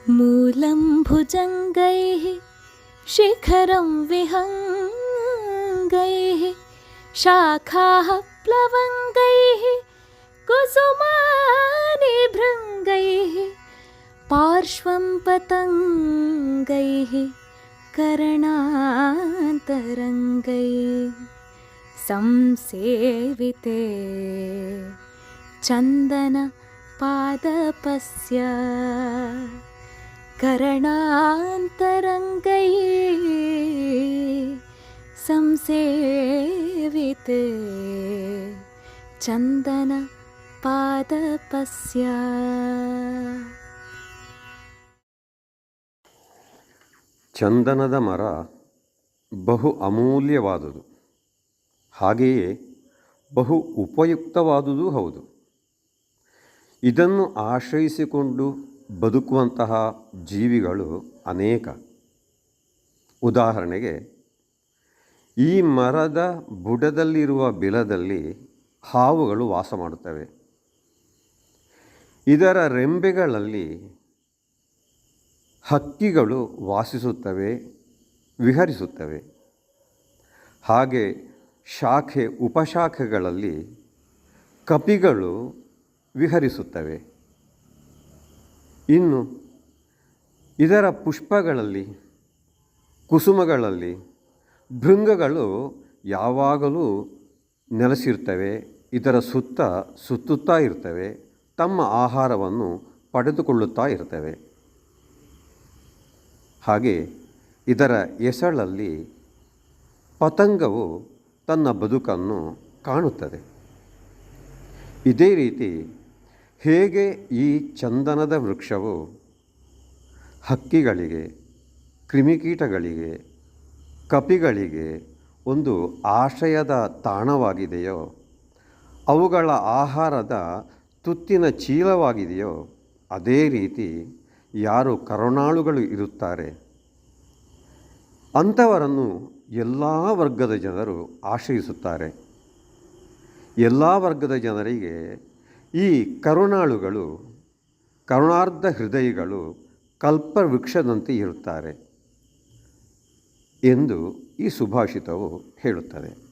मूलं भुजङ्गैः शिखरं विहङ्गैः शाखाः प्लवङ्गैः कुसुमानि भृङ्गैः पार्श्वं पतङ्गैः कर्णान्तरङ्गैः संसेविते चन्दनपादपस्य कर्णान्तरङ्गैः संसेविते चन्दनपादपस्य. ಚಂದನದ ಮರ ಬಹು ಅಮೂಲ್ಯವಾದುದು, ಹಾಗೆಯೇ ಬಹು ಉಪಯುಕ್ತವಾದುದೂ ಹೌದು. ಇದನ್ನು ಆಶ್ರಯಿಸಿಕೊಂಡು ಬದುಕುವಂತಹ ಜೀವಿಗಳು ಅನೇಕ. ಉದಾಹರಣೆಗೆ, ಈ ಮರದ ಬುಡದಲ್ಲಿರುವ ಬಿಲದಲ್ಲಿ ಹಾವುಗಳು ವಾಸ ಮಾಡುತ್ತವೆ. ಇದರ ರೆಂಬೆಗಳಲ್ಲಿ ಹಕ್ಕಿಗಳು ವಾಸಿಸುತ್ತವೆ, ವಿಹರಿಸುತ್ತವೆ. ಹಾಗೆ ಶಾಖೆ ಉಪಶಾಖೆಗಳಲ್ಲಿ ಕಪಿಗಳು ವಿಹರಿಸುತ್ತವೆ. ಇನ್ನು ಇದರ ಪುಷ್ಪಗಳಲ್ಲಿ, ಕುಸುಮಗಳಲ್ಲಿ ಭೃಂಗಗಳು ಯಾವಾಗಲೂ ನೆಲೆಸಿರ್ತವೆ. ಇದರ ಸುತ್ತ ಸುತ್ತುತ್ತಾ ಇರ್ತವೆ, ತಮ್ಮ ಆಹಾರವನ್ನು ಪಡೆದುಕೊಳ್ಳುತ್ತಾ ಇರ್ತವೆ. ಹಾಗೆ ಇದರ ಎಸಳಲ್ಲಿ ಪತಂಗವು ತನ್ನ ಬದುಕನ್ನು ಕಾಣುತ್ತದೆ. ಇದೇ ರೀತಿ ಹೇಗೆ ಈ ಚಂದನದ ವೃಕ್ಷವು ಹಕ್ಕಿಗಳಿಗೆ, ಕ್ರಿಮಿಕೀಟಗಳಿಗೆ, ಕಪಿಗಳಿಗೆ ಒಂದು ಆಶ್ರಯದ ತಾಣವಾಗಿದೆಯೋ, ಅವುಗಳ ಆಹಾರದ ತುತ್ತಿನ ಚೀಲವಾಗಿದೆಯೋ, ಅದೇ ರೀತಿ ಯಾರು ಕರುಣಾಳುಗಳು ಇರುತ್ತಾರೆ ಅಂಥವರನ್ನು ಎಲ್ಲ ವರ್ಗದ ಜನರು ಆಶ್ರಯಿಸುತ್ತಾರೆ. ಎಲ್ಲ ವರ್ಗದ ಜನರಿಗೆ ಈ ಕರುಣಾಳುಗಳು, ಕರುಣಾರ್ಧ ಹೃದಯಿಗಳು ಕಲ್ಪವೃಕ್ಷದಂತೆ ಇರುತ್ತಾರೆ ಎಂದು ಈ ಸುಭಾಷಿತವು ಹೇಳುತ್ತದೆ.